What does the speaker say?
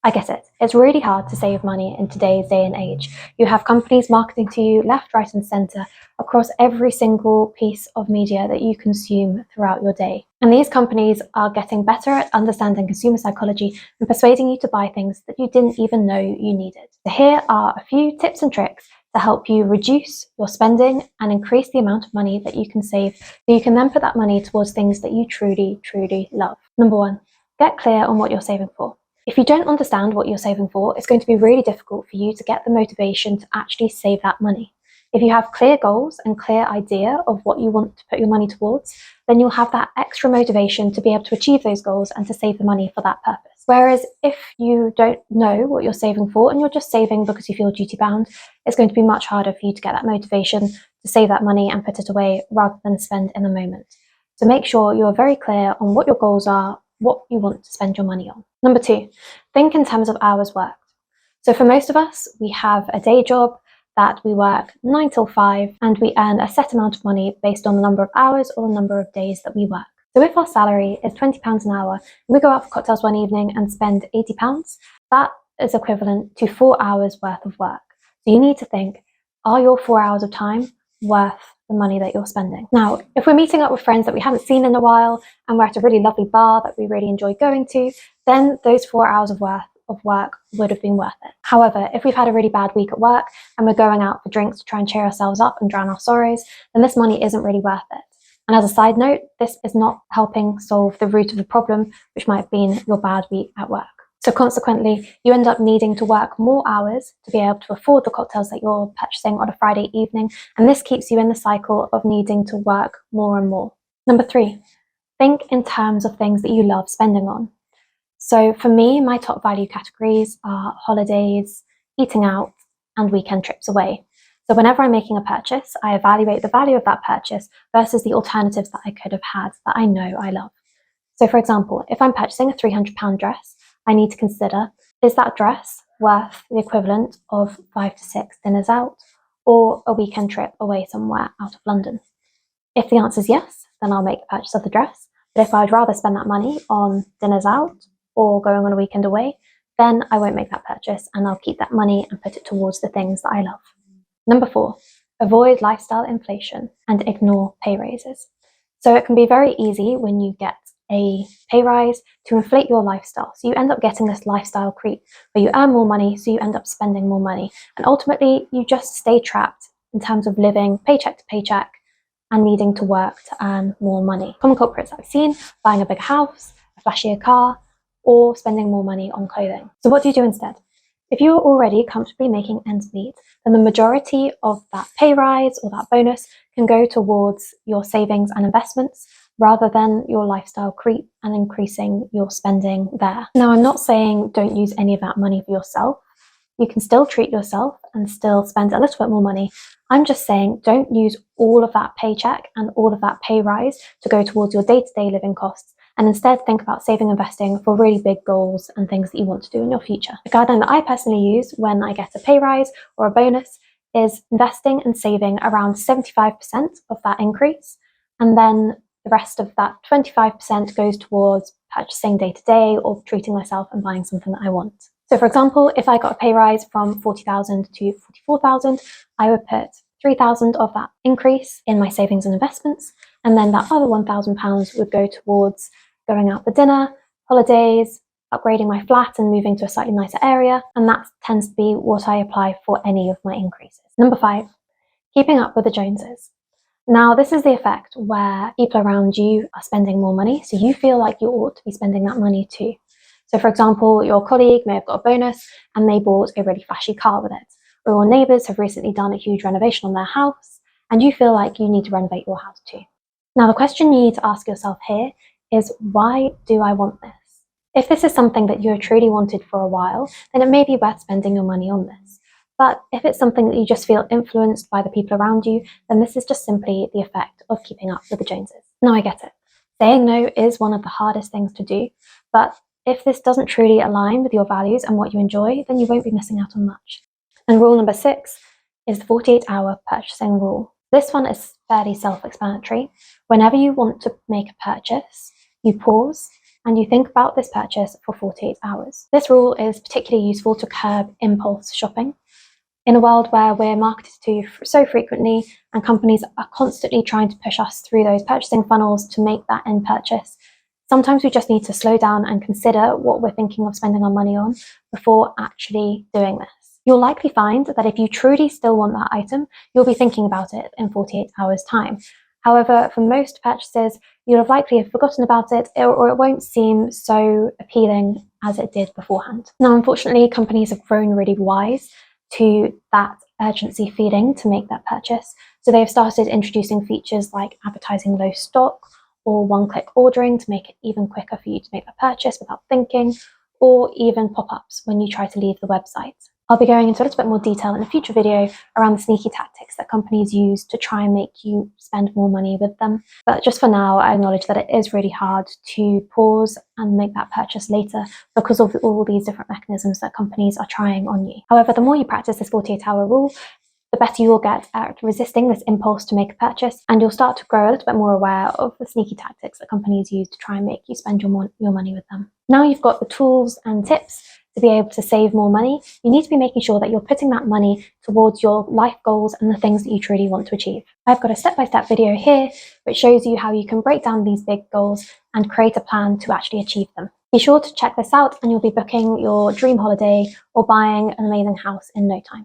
I get it. It's really hard to save money in today's day and age. You have companies marketing to you left, right, and centre across every single piece of media that you consume throughout your day. And these companies are getting better at understanding consumer psychology and persuading you to buy things that you didn't even know you needed. So here are a few tips and tricks to help you reduce your spending and increase the amount of money that you can save so you can then put that money towards things that you truly, truly love. Number one, get clear on what you're saving for. If you don't understand what you're saving for, it's going to be really difficult for you to get the motivation to actually save that money. If you have clear goals and clear idea of what you want to put your money towards, then you'll have that extra motivation to be able to achieve those goals and to save the money for that purpose. Whereas if you don't know what you're saving for and you're just saving because you feel duty bound, it's going to be much harder for you to get that motivation to save that money and put it away rather than spend in the moment. So make sure you're very clear on what your goals are, what you want to spend your money on. Number two, think in terms of hours worked. So for most of us, we have a day job that we work 9 till 5 and we earn a set amount of money based on the number of hours or the number of days that we work. So if our salary is £20 an hour and we go out for cocktails one evening and spend £80, that is equivalent to 4 hours worth of work. So you need to think, are your 4 hours of time worth the money that you're spending? Now, if we're meeting up with friends that we haven't seen in a while and we're at a really lovely bar that we really enjoy going to, then those 4 hours of work would have been worth it. However, if we've had a really bad week at work and we're going out for drinks to try and cheer ourselves up and drown our sorrows, then this money isn't really worth it. And as a side note, this is not helping solve the root of the problem, which might have been your bad week at work. So consequently, you end up needing to work more hours to be able to afford the cocktails that you're purchasing on a Friday evening, and this keeps you in the cycle of needing to work more and more. Number three, think in terms of things that you love spending on. So for me, my top value categories are holidays, eating out, and weekend trips away. So whenever I'm making a purchase, I evaluate the value of that purchase versus the alternatives that I could have had that I know I love. So for example, if I'm purchasing a £300 dress, I need to consider, is that dress worth the equivalent of 5 to 6 dinners out or a weekend trip away somewhere out of London? If the answer is yes, then I'll make the purchase of the dress. But if I'd rather spend that money on dinners out or going on a weekend away, then I won't make that purchase and I'll keep that money and put it towards the things that I love. Number four, avoid lifestyle inflation and ignore pay raises. So it can be very easy when you get a pay rise to inflate your lifestyle. So you end up getting this lifestyle creep where you earn more money, so you end up spending more money. And ultimately, you just stay trapped in terms of living paycheck to paycheck and needing to work to earn more money. Common culprits I've seen, buying a bigger house, a flashier car, or spending more money on clothing. So what do you do instead? If you're already comfortably making ends meet, then the majority of that pay rise or that bonus can go towards your savings and investments rather than your lifestyle creep and increasing your spending there. Now, I'm not saying don't use any of that money for yourself. You can still treat yourself and still spend a little bit more money. I'm just saying don't use all of that paycheck and all of that pay rise to go towards your day-to-day living costs, and instead think about saving and investing for really big goals and things that you want to do in your future. The guideline that I personally use when I get a pay rise or a bonus is investing and saving around 75% of that increase, and then the rest of that 25% goes towards purchasing day to day or treating myself and buying something that I want. So for example, if I got a pay rise from 40,000 to 44,000, I would put 3,000 of that increase in my savings and investments, and then that other £1,000 would go towards going out for dinner, holidays, upgrading my flat and moving to a slightly nicer area, and that tends to be what I apply for any of my increases. Number five, keeping up with the Joneses. Now, this is the effect where people around you are spending more money, so you feel like you ought to be spending that money too. So for example, your colleague may have got a bonus and they bought a really flashy car with it, or your neighbours have recently done a huge renovation on their house and you feel like you need to renovate your house too. Now, the question you need to ask yourself here is, why do I want this? If this is something that you have truly wanted for a while, then it may be worth spending your money on this. But if it's something that you just feel influenced by the people around you, then this is just simply the effect of keeping up with the Joneses. Now, I get it. Saying no is one of the hardest things to do, but if this doesn't truly align with your values and what you enjoy, then you won't be missing out on much. And rule number 6 is the 48-hour purchasing rule. This one is fairly self-explanatory. Whenever you want to make a purchase, you pause, and you think about this purchase for 48 hours. This rule is particularly useful to curb impulse shopping. In a world where we're marketed to so frequently and companies are constantly trying to push us through those purchasing funnels to make that end purchase, sometimes we just need to slow down and consider what we're thinking of spending our money on before actually doing this. You'll likely find that if you truly still want that item, you'll be thinking about it in 48 hours' time. However, for most purchases, you'll have likely forgotten about it, or it won't seem so appealing as it did beforehand. Now, unfortunately, companies have grown really wise to that urgency feeling to make that purchase. So they've started introducing features like advertising low stock or one-click ordering to make it even quicker for you to make the purchase without thinking, or even pop-ups when you try to leave the website. I'll be going into a little bit more detail in a future video around the sneaky tactics that companies use to try and make you spend more money with them. But just for now, I acknowledge that it is really hard to pause and make that purchase later because of all these different mechanisms that companies are trying on you. However, the more you practice this 48-hour rule, the better you will get at resisting this impulse to make a purchase, and you'll start to grow a little bit more aware of the sneaky tactics that companies use to try and make you spend your money with them. Now you've got the tools and tips to be able to save more money, you need to be making sure that you're putting that money towards your life goals and the things that you truly want to achieve. I've got a step-by-step video here which shows you how you can break down these big goals and create a plan to actually achieve them. Be sure to check this out and you'll be booking your dream holiday or buying an amazing house in no time.